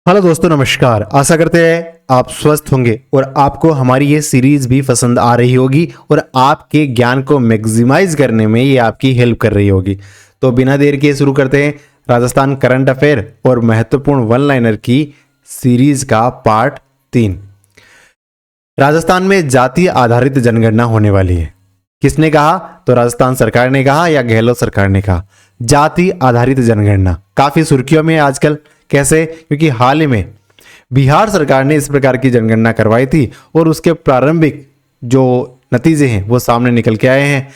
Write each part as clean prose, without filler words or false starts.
Hello दोस्तों, नमस्कार। आशा करते हैं आप स्वस्थ होंगे और आपको हमारी ये सीरीज भी पसंद आ रही होगी और आपके ज्ञान को मैक्सिमाइज करने में ये आपकी हेल्प कर रही होगी। तो बिना देर के शुरू करते हैं राजस्थान करंट अफेयर और महत्वपूर्ण वन लाइनर की सीरीज का पार्ट 3। राजस्थान में जाति आधारित जनगणना होने वाली है। किसने कहा? तो राजस्थान सरकार ने कहा या गहलोत सरकार ने कहा। जाति आधारित जनगणना काफी सुर्खियों में आजकल। कैसे? क्योंकि हाल ही में बिहार सरकार ने इस प्रकार की जनगणना करवाई थी और उसके प्रारंभिक जो नतीजे हैं वो सामने निकल के आए हैं।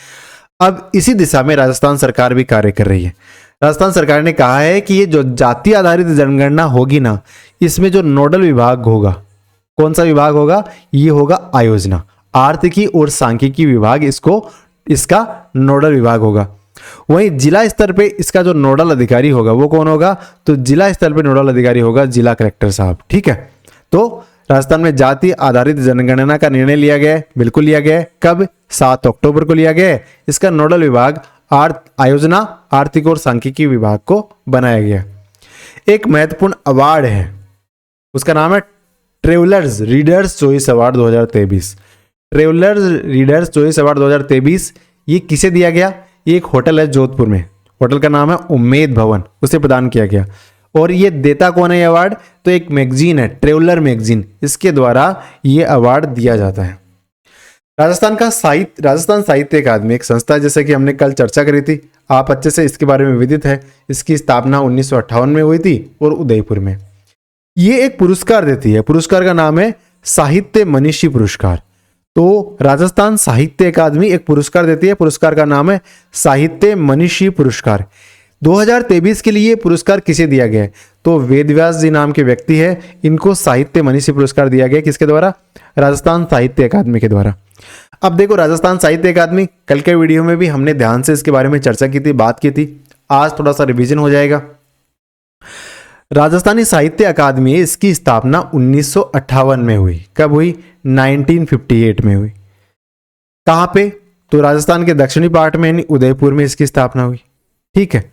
अब इसी दिशा में राजस्थान सरकार भी कार्य कर रही है। राजस्थान सरकार ने कहा है कि ये जो जाति आधारित जनगणना होगी ना, इसमें जो नोडल विभाग होगा, कौन सा विभाग होगा? ये होगा आयोजना, आर्थिकी और सांख्यिकी विभाग इसका नोडल विभाग होगा। वहीं जिला स्तर पे इसका जो नोडल अधिकारी होगा वो कौन होगा? तो जिला स्तर पे नोडल अधिकारी होगा जिला कलेक्टर साहब। ठीक है, तो राजस्थान में जाति आधारित जनगणना का निर्णय लिया गया है, बिल्कुल लिया गया है। कब? 7 अक्टूबर को लिया गया है। इसका नोडल विभाग आयोजना, आर्थिक और सांख्यिकी विभाग को बनाया गया। एक महत्वपूर्ण अवार्ड है, उसका नाम है travellers readers choice award 2023। Travellers readers choice award 2023 ये किसे दिया गया? ये एक होटल है जोधपुर में, होटल का नाम है उम्मेद भवन, उसे प्रदान किया गया। और ये देता कौन है ये अवार्ड? तो एक मैगजीन है, ट्रेवलर मैगजीन, इसके द्वारा ये अवार्ड दिया जाता है। राजस्थान साहित्य अकादमी एक संस्था है, जैसे कि हमने कल चर्चा करी थी, आप अच्छे से इसके बारे में विदित है। इसकी स्थापना 1958 में हुई थी और उदयपुर में। ये एक पुरस्कार देती है, पुरस्कार का नाम है साहित्य मनीषी पुरस्कार। तो राजस्थान साहित्य अकादमी एक पुरस्कार देती है, पुरस्कार का नाम है साहित्य मनीषी पुरस्कार। 2023 के लिए पुरस्कार किसे दिया गया है? तो वेदव्यास जी नाम के व्यक्ति है, इनको साहित्य मनीषी पुरस्कार दिया गया। किसके द्वारा? राजस्थान साहित्य अकादमी के द्वारा। अब देखो, राजस्थान साहित्य अकादमी, कल के वीडियो में भी हमने ध्यान से इसके बारे में चर्चा की थी, बात की थी। आज थोड़ा सा रिविजन हो जाएगा। राजस्थानी साहित्य अकादमी, इसकी स्थापना 1958 में हुई। कब हुई? 1958 में हुई। कहां पे? तो राजस्थान के दक्षिणी पार्ट में, यानी उदयपुर में इसकी स्थापना हुई। ठीक है,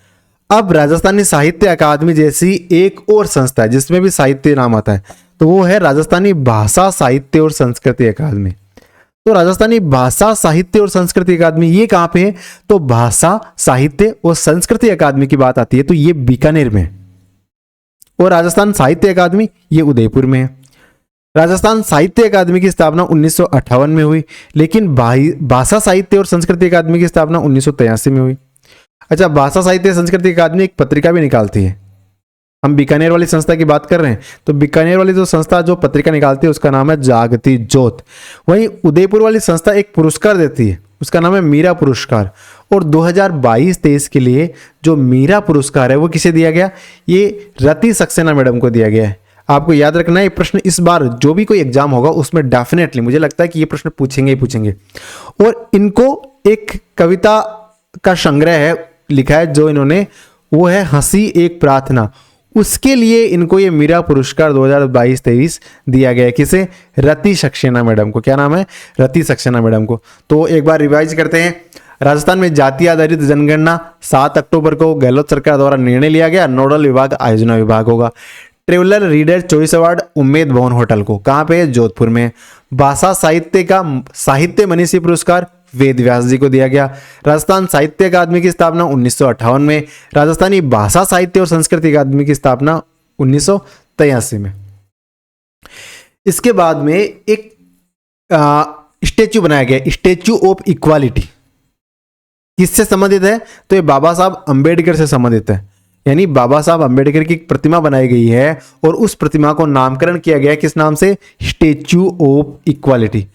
अब राजस्थानी साहित्य अकादमी जैसी एक और संस्था है जिसमें भी साहित्य नाम आता है, तो वो है राजस्थानी भाषा साहित्य और संस्कृति अकादमी। तो राजस्थानी भाषा साहित्य और संस्कृति अकादमी ये कहां पे है? तो भाषा साहित्य और संस्कृति अकादमी की बात आती है तो ये बीकानेर में है। और राजस्थान साहित्य अकादमी ये उदयपुर में है। राजस्थान साहित्य अकादमी की स्थापना 1958 में हुई, लेकिन भाषा साहित्य और संस्कृति अकादमी की स्थापना 1983 में हुई। अच्छा, भाषा साहित्य संस्कृति अकादमी एक पत्रिका भी निकालती है। हम बीकानेर वाली संस्था की बात कर रहे हैं, तो बीकानेर वाली जो संस्था जो पत्रिका निकालती है उसका नाम है जागती ज्योत। वहीं उदयपुर वाली संस्था एक पुरस्कार देती है, उसका नाम है मीरा पुरस्कार। और 2022-23 के लिए जो मीरा पुरस्कार है वो किसे दिया गया? ये रति सक्सेना मैडम को दिया गया है। आपको याद रखना है, ये प्रश्न इस बार जो भी कोई एग्जाम होगा उसमें डेफिनेटली मुझे लगता है कि ये प्रश्न पूछेंगे ही पूछेंगे। और इनको एक कविता का संग्रह है लिखा है जो इन्होंने, वो है हंसी एक प्रार्थना, उसके लिए इनको ये मीरा पुरस्कार 2022-23 दिया गया है। किसे? रति सक्सेना मैडम को। क्या नाम है? रति सक्सेना मैडम को। तो एक बार रिवाइज करते हैं। राजस्थान में जाति आधारित जनगणना 7 अक्टूबर को गहलोत सरकार द्वारा निर्णय लिया गया। नोडल विभाग आयोजना विभाग होगा। Traveller reader choice award Umaid Bhawan hotel को, कहां पे है? जोधपुर में। भाषा साहित्य का साहित्य मनीषी पुरस्कार वेद व्यास जी को दिया गया। राजस्थान साहित्य अकादमी की स्थापना 1958 में। राजस्थानी भाषा साहित्य और संस्कृति अकादमी की स्थापना 1983 में। इसके बाद में एक स्टेच्यू बनाया गया, स्टेच्यू ऑफ इक्वालिटी। किससे संबंधित है? तो ये बाबा साहब अंबेडकर से संबंधित है, यानी बाबा साहब अंबेडकर की एक प्रतिमा बनाई गई है और उस प्रतिमा को नामकरण किया गया किस नाम से? Statue of equality.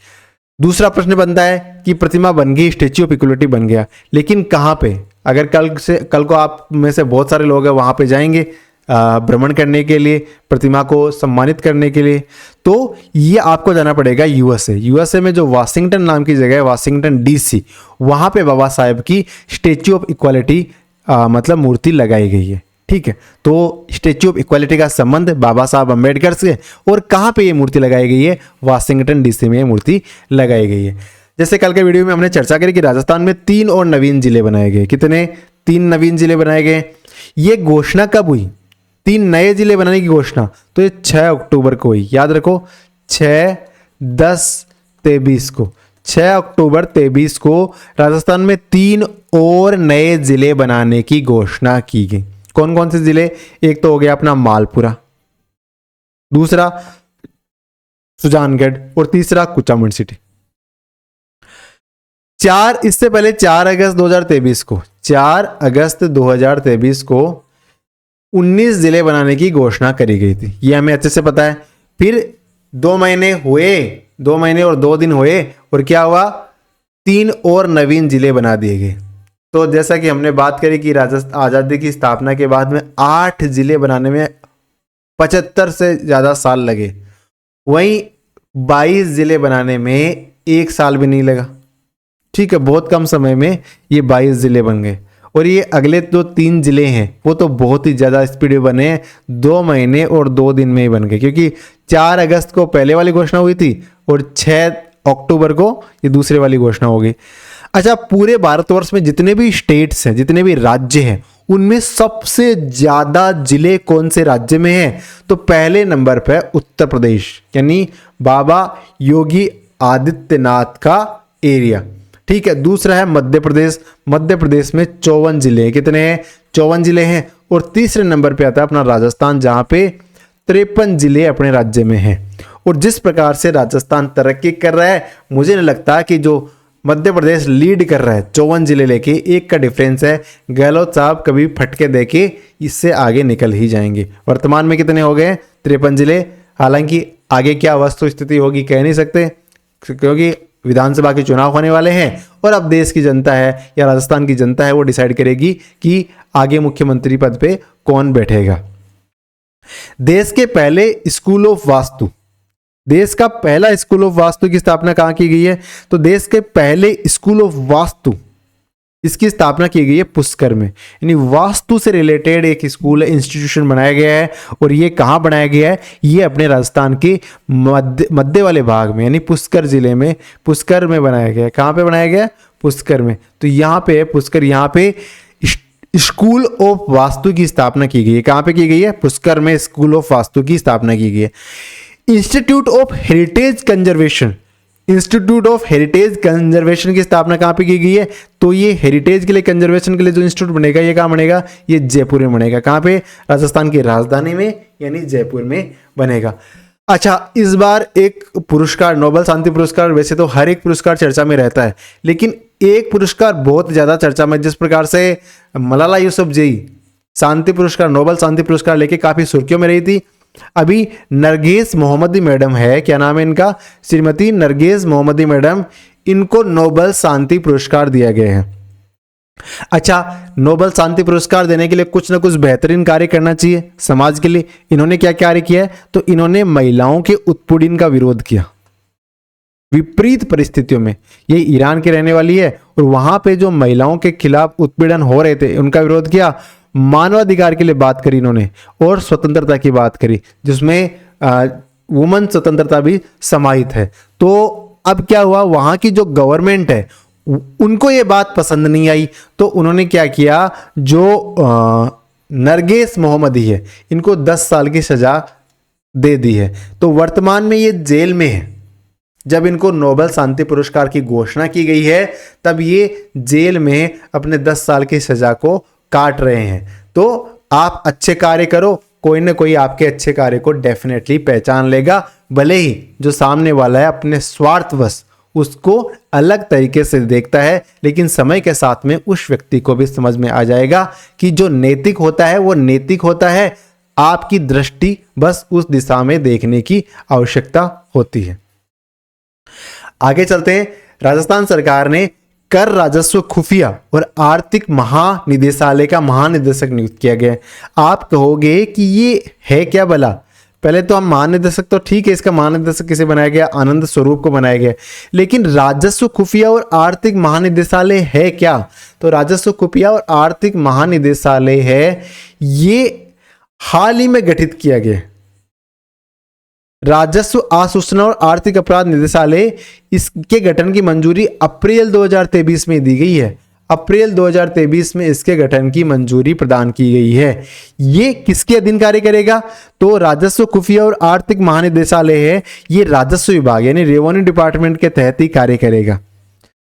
दूसरा प्रश्न बनता है कि प्रतिमा बन गई, स्टेच्यू ऑफ इक्वालिटी बन गया, लेकिन कहां पे? अगर कल को आप में से बहुत सारे लोग हैं वहां पे जाएंगे भ्रमण करने के लिए, प्रतिमा को सम्मानित करने के लिए, तो ये आपको जाना पड़ेगा यूएसए में जो वाशिंगटन नाम की जगह है, वाशिंगटन डीसी, वहां पे बाबा साहब की स्टेच्यू ऑफ इक्वालिटी मतलब मूर्ति लगाई गई है। ठीक है, तो स्टेच्यू ऑफ इक्वालिटी का संबंध बाबा साहब अंबेडकर से, और कहां पे ये मूर्ति लगाई गई है? वाशिंगटन डीसी में ये मूर्ति लगाई गई है। जैसे कल के वीडियो में हमने चर्चा करी कि राजस्थान में 3 और नवीन जिले बनाए गए। कितने? 3 नवीन जिले बनाए गए। ये घोषणा कब हुई? 3 नए जिले बनाने की घोषणा, तो ये 6 अक्टूबर को हुई। याद रखो 6, 10, 23 को, 6 अक्टूबर 23 को राजस्थान में 3 और नए जिले बनाने की घोषणा की गई। कौन कौन से जिले? एक तो हो गया अपना मालपुरा, दूसरा सुजानगढ़ और तीसरा कुचामन सिटी। इससे पहले 4 अगस्त 2023 को, 4 अगस्त 2023 को 19 जिले बनाने की घोषणा करी गई थी। ये हमें अच्छे से पता है। फिर 2 महीने हुए, 2 महीने और 2 दिन हुए और क्या हुआ? 3 और नवीन जिले बना दिए गए। तो जैसा कि हमने बात करी कि राजस्थान आज़ादी की स्थापना के बाद में 8 जिले बनाने में 75 से ज़्यादा साल लगे, वहीं 22 जिले बनाने में 1 साल भी नहीं लगा। ठीक है, बहुत कम समय में ये 22 जिले बन गए। और ये अगले जो 3 जिले हैं वो तो बहुत ही ज़्यादा स्पीड में बने, 2 महीने और 2 दिन में ही बन गए, क्योंकि 4 अगस्त को पहले वाली घोषणा हुई थी और 6 अक्टूबर को ये दूसरे वाली घोषणा हो गई। अच्छा, पूरे भारतवर्ष में जितने भी स्टेट्स हैं, जितने भी राज्य हैं, उनमें सबसे ज़्यादा जिले कौन से राज्य में हैं? तो पहले नंबर पर उत्तर प्रदेश, यानी बाबा योगी आदित्यनाथ का एरिया। ठीक है, दूसरा है मध्य प्रदेश, मध्य प्रदेश में 54 जिले हैं। कितने हैं? 54 जिले हैं। और तीसरे नंबर पे आता है अपना राजस्थान, जहां पे 53 जिले अपने राज्य में हैं। और जिस प्रकार से राजस्थान तरक्की कर रहा है, मुझे नहीं लगता कि जो मध्य प्रदेश लीड कर रहा है 54 जिले लेके, 1 का डिफरेंस है, गहलोत साहब कभी फटके देके इससे आगे निकल ही जाएंगे। वर्तमान में कितने हो गए? 53 जिले। हालांकि आगे क्या वस्तु स्थिति होगी कह नहीं सकते, क्योंकि विधानसभा के चुनाव होने वाले हैं और अब देश की जनता है या राजस्थान की जनता है वो डिसाइड करेगी कि आगे मुख्यमंत्री पद पे कौन बैठेगा। देश के पहले स्कूल ऑफ वास्तु, देश का पहला स्कूल ऑफ वास्तु की स्थापना कहां की गई है? तो देश के पहले स्कूल ऑफ वास्तु, इसकी स्थापना की गई है पुष्कर में। यानी वास्तु से रिलेटेड एक स्कूल इंस्टीट्यूशन बनाया गया है। और ये कहाँ बनाया गया है? ये अपने राजस्थान के मध्य वाले भाग में, यानी पुष्कर जिले में, पुष्कर में बनाया गया है। कहाँ पे बनाया गया है? पुष्कर में। तो यहाँ पे पुष्कर, यहाँ पे स्कूल ऑफ वास्तु की स्थापना की गई है। कहाँ पे की गई है? पुष्कर में स्कूल ऑफ वास्तु की स्थापना की गई है। Institute of heritage conservation, institute of heritage conservation की स्थापना कहां पे की गई है? तो ये हेरिटेज के लिए, कंजर्वेशन के लिए जो इंस्टीट्यूट बनेगा, ये कहां बनेगा? ये जयपुर में बनेगा। कहां पे? राजस्थान की राजधानी में, यानी जयपुर में बनेगा। अच्छा, इस बार एक पुरस्कार, नोबेल शांति पुरस्कार, वैसे तो हर एक पुरस्कार चर्चा में रहता है, लेकिन एक पुरस्कार बहुत ज्यादा चर्चा में, जिस प्रकार से मलाला यूसुफजई शांति पुरस्कार, नोबेल शांति पुरस्कार लेके काफी सुर्खियों में रही थी। अभी नरगिस मोहम्मदी मैडम है, क्या नाम है इनका? श्रीमती नरगिस मोहम्मदी मैडम, इनको नोबेल शांति पुरस्कार दिया गया है। अच्छा, नोबेल शांति पुरस्कार देने के लिए कुछ ना कुछ बेहतरीन कार्य करना चाहिए समाज के लिए। इन्होंने क्या कार्य किया है? तो इन्होंने महिलाओं के उत्पीड़न का विरोध किया विपरीत परिस्थितियों में। ये ईरान की रहने वाली है और वहां पे जो महिलाओं के खिलाफ उत्पीड़न हो रहे थे, उनका विरोध किया। मानवाधिकार के लिए बात करी इन्होंने और स्वतंत्रता की बात करी, जिसमें वुमन स्वतंत्रता भी समाहित है। तो अब क्या हुआ? वहां की जो गवर्नमेंट है उनको ये बात पसंद नहीं आई, तो उन्होंने क्या किया? जो नरगिस मोहम्मदी है, इनको 10 साल की सजा दे दी है। तो वर्तमान में ये जेल में है। जब इनको नोबेल शांति पुरस्कार की घोषणा की गई है, तब ये जेल में अपने 10 साल की सजा को काट रहे हैं। तो आप अच्छे कार्य करो, कोई ना कोई आपके अच्छे कार्य को डेफिनेटली पहचान लेगा, भले ही जो सामने वाला है अपने स्वार्थवश उसको अलग तरीके से देखता है, लेकिन समय के साथ में उस व्यक्ति को भी समझ में आ जाएगा कि जो नैतिक होता है वो नैतिक होता है। आपकी दृष्टि बस उस दिशा में देखने की आवश्यकता होती है। आगे चलते हैं। राजस्थान सरकार ने कर राजस्व खुफिया और आर्थिक महानिदेशालय का महानिदेशक नियुक्त किया गया है। आप कहोगे कि ये है क्या भला? पहले तो हम महानिदेशक तो ठीक है, इसका महानिदेशक किसे बनाया गया? आनंद स्वरूप को बनाया गया। लेकिन राजस्व खुफिया और आर्थिक महानिदेशालय है क्या? तो राजस्व खुफिया और आर्थिक महानिदेशालय है, ये हाल ही में गठित किया गया। राजस्व आसूचना और आर्थिक अपराध निदेशालय, इसके गठन की मंजूरी अप्रैल 2023 में दी गई है। अप्रैल 2023 में इसके गठन की मंजूरी प्रदान की गई है। ये किसके अधीन कार्य करेगा? तो राजस्व, खुफिया और आर्थिक महानिदेशालय है, ये राजस्व विभाग यानी रेवेन्यू डिपार्टमेंट के तहत ही कार्य करेगा।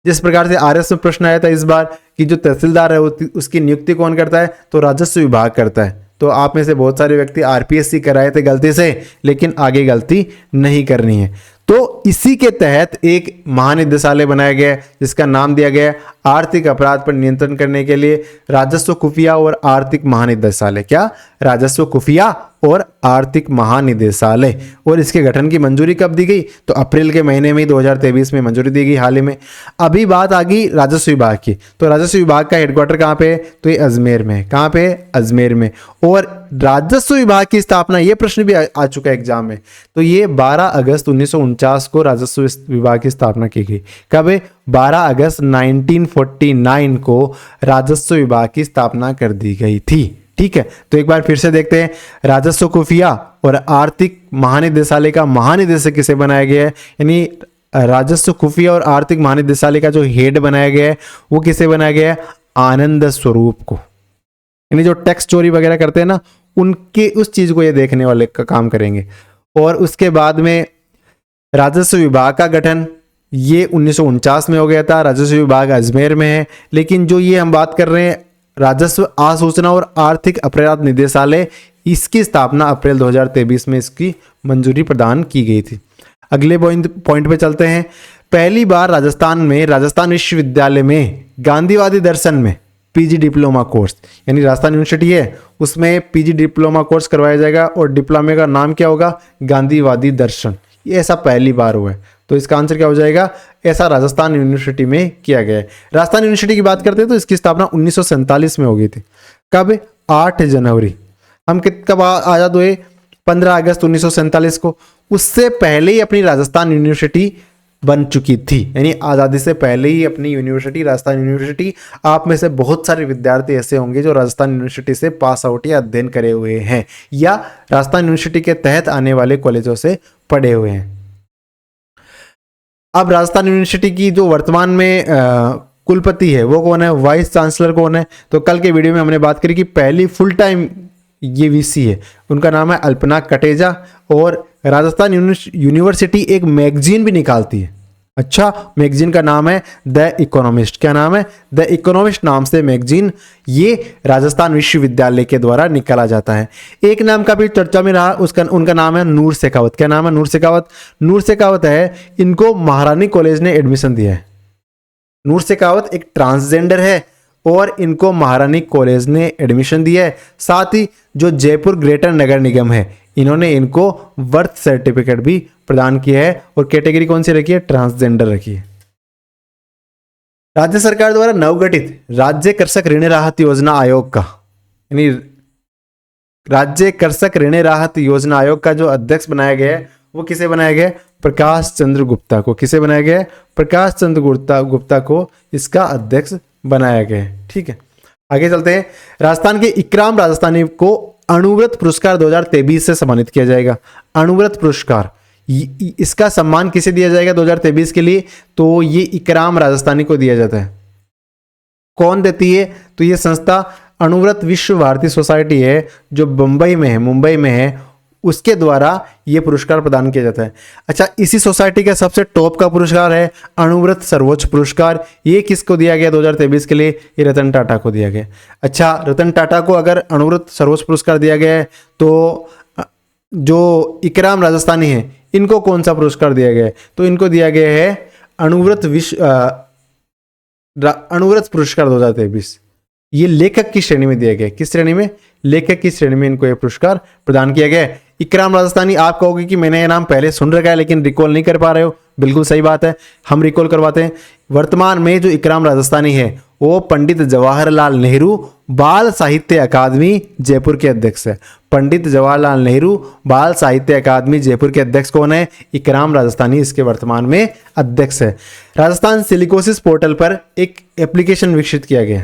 जिस प्रकार से आरएस में प्रश्न आया था इस बार कि जो तहसीलदार है उसकी नियुक्ति कौन करता है? तो राजस्व विभाग करता है। तो आप में से बहुत सारे व्यक्ति आरपीएससी कराए थे गलती से, लेकिन आगे गलती नहीं करनी है। तो इसी के तहत एक महानिदेशालय बनाया गया जिसका नाम दिया गया आर्थिक अपराध पर नियंत्रण करने के लिए राजस्व, खुफिया और आर्थिक महानिदेशालय। क्या? राजस्व, खुफिया और आर्थिक महानिदेशालय। और इसके गठन की मंजूरी कब दी गई? तो अप्रैल के महीने में 2023 में मंजूरी दी गई हाल ही में। अभी बात आ गई राजस्व विभाग की। तो राजस्व विभाग का हेडक्वार्टर कहाँ पे है? तो ये अजमेर में है। कहाँ पे? अजमेर में। और राजस्व विभाग की स्थापना, ये प्रश्न भी आ चुका है एग्जाम में, तो ये 12 अगस्त 1949 को राजस्व विभाग की स्थापना की गई। कब है? 12 अगस्त 1949 को राजस्व विभाग की स्थापना कर दी गई थी। ठीक है, तो एक बार फिर से देखते हैं। राजस्व, खुफिया और आर्थिक महानिदेशालय का महानिदेशक किसे बनाया गया है? यानी राजस्व, खुफिया और आर्थिक महानिदेशालय का जो हेड बनाया गया है वो किसे बनाया गया है? आनंद स्वरूप को। यानी जो टैक्स चोरी वगैरह करते हैं ना, उनके उस चीज को ये देखने वाले का काम करेंगे। और उसके बाद में राजस्व विभाग का गठन ये 1949 में हो गया था। राजस्व विभाग अजमेर में है। लेकिन जो ये हम बात कर रहे हैं राजस्व, आसूचना और आर्थिक अपराध निदेशालय, इसकी स्थापना अप्रैल 2023 में इसकी मंजूरी प्रदान की गई थी। अगले पॉइंट पे चलते हैं। पहली बार राजस्थान विश्वविद्यालय में गांधीवादी दर्शन में पीजी डिप्लोमा कोर्स, यानी राजस्थान यूनिवर्सिटी है उसमें पीजी डिप्लोमा कोर्स करवाया जाएगा और डिप्लोमे का नाम क्या होगा? गांधीवादी दर्शन। ये ऐसा पहली बार हुआ है। तो इसका आंसर क्या हो जाएगा? ऐसा राजस्थान यूनिवर्सिटी में किया गया है। राजस्थान यूनिवर्सिटी की बात करते हैं तो इसकी स्थापना 1947 में हो गई थी। कब? 8 जनवरी। हम कब आजाद हुए? 15 अगस्त 1947 को। उससे पहले ही अपनी राजस्थान यूनिवर्सिटी बन चुकी थी, यानी आज़ादी से पहले ही अपनी यूनिवर्सिटी, राजस्थान यूनिवर्सिटी। आप में से बहुत सारे विद्यार्थी ऐसे होंगे जो राजस्थान यूनिवर्सिटी से पास आउट या अध्ययन करे हुए हैं या राजस्थान यूनिवर्सिटी के तहत आने वाले कॉलेजों से पढ़े हुए हैं। अब राजस्थान यूनिवर्सिटी की जो वर्तमान में कुलपति है वो कौन है? वाइस चांसलर कौन है? तो कल के वीडियो में हमने बात करी कि पहली फुल टाइम ये वीसी है, उनका नाम है अल्पना कटेजा। और राजस्थान यूनिवर्सिटी एक मैगजीन भी निकालती है। अच्छा, मैगजीन का नाम है द इकोनॉमिस्ट। क्या नाम है? द इकोनॉमिस्ट नाम से मैगजीन ये राजस्थान विश्वविद्यालय के द्वारा निकाला जाता है। एक नाम का भी चर्चा में रहा, उनका नाम है नूर शेखावत। क्या नाम है? नूर शेखावत। नूर शेखावत है, इनको महारानी कॉलेज ने एडमिशन दिया है। नूर शेखावत एक ट्रांसजेंडर है और इनको महारानी कॉलेज ने एडमिशन दिया है। साथ ही जो जयपुर ग्रेटर नगर निगम है, इन्होंने इनको बर्थ सर्टिफिकेट भी प्रदान किया है। और कैटेगरी कौन सी रखी है? ट्रांसजेंडर रखी है। राज्य सरकार द्वारा नवगठित राज्य कृषक ऋण राहत योजना आयोग का, यानी राज्य कृषक ऋण राहत योजना आयोग का जो अध्यक्ष बनाया गया है वो किसे बनाया गया है? प्रकाश चंद्र गुप्ता को। किसे बनाया गया है? प्रकाश चंद्र गुप्ता को इसका अध्यक्ष बनाया गया है। ठीक है, आगे चलते हैं। राजस्थान के इकराम राजस्थानी को अणुव्रत पुरस्कार 2023 से सम्मानित किया जाएगा। अणुव्रत पुरस्कार, इसका सम्मान किसे दिया जाएगा 2023 के लिए? तो ये इकराम राजस्थानी को दिया जाता है। कौन देती है? तो ये संस्था अणुव्रत विश्व भारती सोसाइटी है जो मुंबई में है, उसके द्वारा ये पुरस्कार प्रदान किया जाता है। अच्छा, इसी सोसाइटी का सबसे टॉप का पुरस्कार है अणुव्रत सर्वोच्च पुरस्कार। ये किसको दिया गया 2023 के लिए? ये रतन टाटा को दिया गया। अच्छा, रतन टाटा को अगर अणुव्रत सर्वोच्च पुरस्कार दिया गया है तो जो इकराम राजस्थानी है इनको कौन सा पुरस्कार दिया गया है? तो इनको दिया गया है अणुव्रत पुरस्कार 2023। ये लेखक की श्रेणी में दिया गया है। किस श्रेणी में? लेखक की श्रेणी में इनको यह पुरस्कार प्रदान किया गया है। इकराम राजस्थानी, आप कहोगे कि मैंने ये नाम पहले सुन रखा है लेकिन रिकॉल नहीं कर पा रहे हो। बिल्कुल सही बात है, हम रिकॉल करवाते हैं। वर्तमान में जो इकराम राजस्थानी है वो पंडित जवाहरलाल नेहरू बाल साहित्य अकादमी जयपुर के अध्यक्ष है। पंडित जवाहरलाल नेहरू बाल साहित्य अकादमी जयपुर के अध्यक्ष कौन है? इकराम राजस्थानी इसके वर्तमान में अध्यक्ष है। राजस्थान सिलिकोसिस पोर्टल पर एक एप्लीकेशन विकसित किया गया,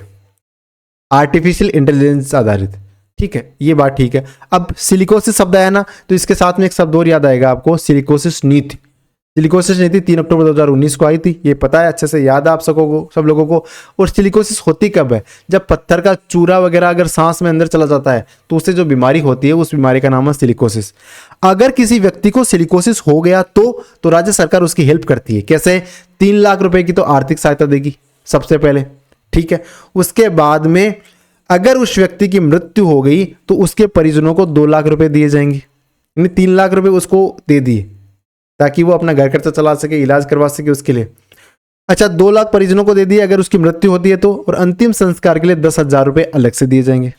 आर्टिफिशियल इंटेलिजेंस आधारित। ठीक है, ये बात ठीक है। अब सिलिकोसिस शब्द आया ना, तो इसके साथ में एक शब्द और याद आएगा आपको, सिलिकोसिस नीति। सिलिकोसिस नीति 3 अक्टूबर 2019 को आई थी, ये पता है, अच्छे से याद है आप सब लोगों को। और सिलिकोसिस होती कब है? जब पत्थर का चूरा वगैरह अगर सांस में अंदर चला जाता है तो उससे जो बीमारी होती है उस बीमारी का नाम है सिलिकोसिस। अगर किसी व्यक्ति को सिलिकोसिस हो गया तो राज्य सरकार उसकी हेल्प करती है। कैसे? 3 लाख रुपए की तो आर्थिक सहायता देगी सबसे पहले, ठीक है। उसके बाद में अगर उस व्यक्ति की मृत्यु हो गई तो उसके परिजनों को 2 लाख रुपए दिए जाएंगे। यानी 3 लाख रुपए उसको दे दिए ताकि वो अपना घर खर्चा चला सके, इलाज करवा सके उसके लिए। अच्छा, 2 लाख परिजनों को दे दिए अगर उसकी मृत्यु होती है तो, और अंतिम संस्कार के लिए 10,000 रुपए अलग से दिए जाएंगे।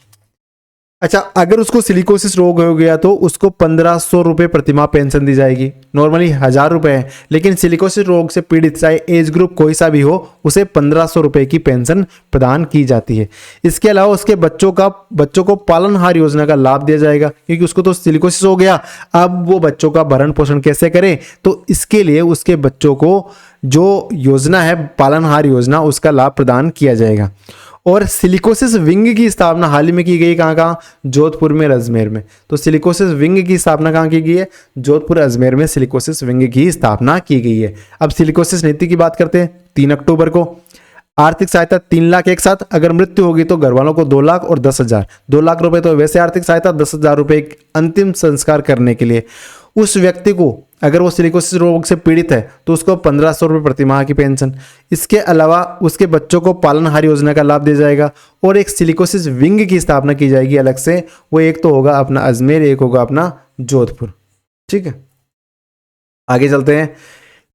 अच्छा, अगर उसको सिलिकोसिस रोग हो गया तो उसको 1500 रुपए प्रतिमाह पेंशन दी जाएगी। नॉर्मली 1000 रुपए है, लेकिन सिलिकोसिस रोग से पीड़ित चाहे एज ग्रुप कोई सा भी हो उसे 1500 रुपए की पेंशन प्रदान की जाती है। इसके अलावा उसके बच्चों को पालनहार योजना का लाभ दिया जाएगा, क्योंकि उसको तो सिलिकोसिस हो गया, अब वो बच्चों का भरण पोषण कैसे करे, तो इसके लिए उसके बच्चों को जो योजना है पालनहार योजना उसका लाभ प्रदान किया जाएगा। और सिलिकोसिस विंग की स्थापना हाल ही में की गई, कहाँ? जोधपुर में, अजमेर में। तो सिलिकोसिस विंग की स्थापना कहाँ की गई है? जोधपुर अजमेर में सिलिकोसिस विंग की स्थापना की गई है। अब सिलिकोसिस नीति की बात करते हैं। 3 अक्टूबर को आर्थिक सहायता 3 लाख एक साथ, अगर मृत्यु होगी तो घर वालों को 2 लाख और 10,000। 2 लाख रुपए तो वैसे आर्थिक सहायता, 10,000 रुपए अंतिम संस्कार करने के लिए। उस व्यक्ति को अगर वो सिलिकोसिस रोग से पीड़ित है तो उसको 1500 रुपये प्रतिमाह की पेंशन। इसके अलावा उसके बच्चों को पालनहार योजना का लाभ दिया जाएगा और एक सिलिकोसिस विंग की स्थापना की जाएगी अलग से। वो एक तो होगा अपना अजमेर, एक होगा अपना जोधपुर, ठीक है। आगे चलते हैं।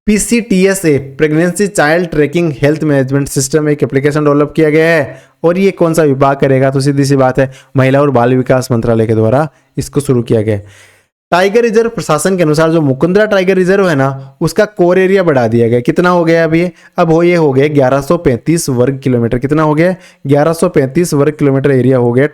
PCTSA pregnancy child trekking health management system एक एप्लीकेशन डेवलप किया गया है। और ये कौन सा विभाग करेगा? तो सीधी सी बात है, महिला और बाल विकास मंत्रालय के द्वारा इसको शुरू किया गया है। टाइगर रिजर्व प्रशासन के अनुसार जो मुकुंदरा टाइगर रिजर्व है ना, उसका कोर एरिया बढ़ा दिया गया। कितना हो गया अभी? अब ये हो गया 1135 वर्ग किलोमीटर। कितना हो गया? 1135 वर्ग किलोमीटर एरिया हो गया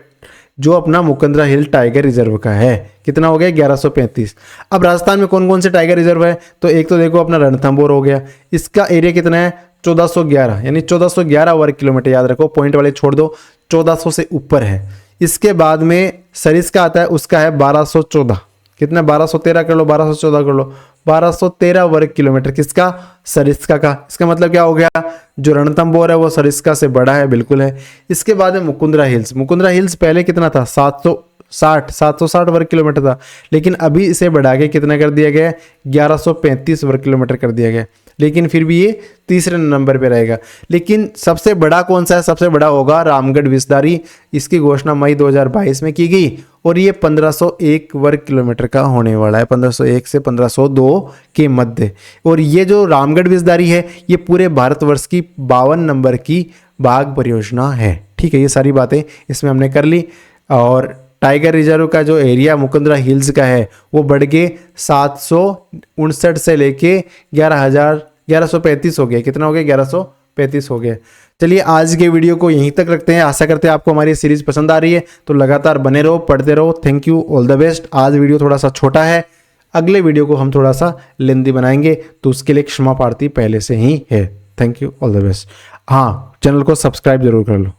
जो अपना मुकुंदरा हिल टाइगर रिजर्व का है। कितना हो गया? 1135। अब राजस्थान में कौन कौन से टाइगर रिजर्व है? तो एक तो देखो अपना रणथंभौर हो गया, इसका एरिया कितना है? 1411, यानी 1411 वर्ग किलोमीटर। याद रखो, पॉइंट वाले छोड़ दो, 1400 से ऊपर है। इसके बाद में सरिस्का आता है, उसका है 1214। कितना? 1213 कर लो, 1214 कर लो, 1213 वर्ग किलोमीटर। किसका? सरिस्का का। इसका मतलब क्या हो गया? जो रणथंभौर है वो सरिस्का से बड़ा है, बिल्कुल है। इसके बाद है मुकुंदरा हिल्स। मुकुंदरा हिल्स पहले कितना था? 760 वर्ग किलोमीटर था, लेकिन अभी इसे बढ़ा के कितना कर दिया गया? 1135 वर्ग किलोमीटर कर दिया गया। लेकिन फिर भी ये तीसरे नंबर पे रहेगा। लेकिन सबसे बड़ा कौन सा है? सबसे बड़ा होगा रामगढ़ विस्तारी। इसकी घोषणा मई 2022 में की गई और ये 1501 वर्ग किलोमीटर का होने वाला है, 1501 से 1502 के मध्य। और ये जो रामगढ़ विस्तारी है ये पूरे भारतवर्ष की 52 नंबर की बाघ परियोजना है, ठीक है। ये सारी बातें इसमें हमने कर ली। और टाइगर रिजर्व का जो एरिया मुकुंदरा हिल्स का है वो बढ़ के 759 से लेके 1135 हो गया। कितना हो गया? 1135 हो गया। चलिए आज के वीडियो को यहीं तक रखते हैं। आशा करते हैं आपको हमारी सीरीज पसंद आ रही है, तो लगातार बने रहो, पढ़ते रहो। Thank you, all the best. आज वीडियो थोड़ा सा छोटा है, अगले वीडियो को हम थोड़ा सा लेंदी बनाएंगे, तो उसके लिए क्षमा प्रार्थी पहले से ही है। Thank you, all the best. हाँ, चैनल को सब्सक्राइब जरूर कर लो।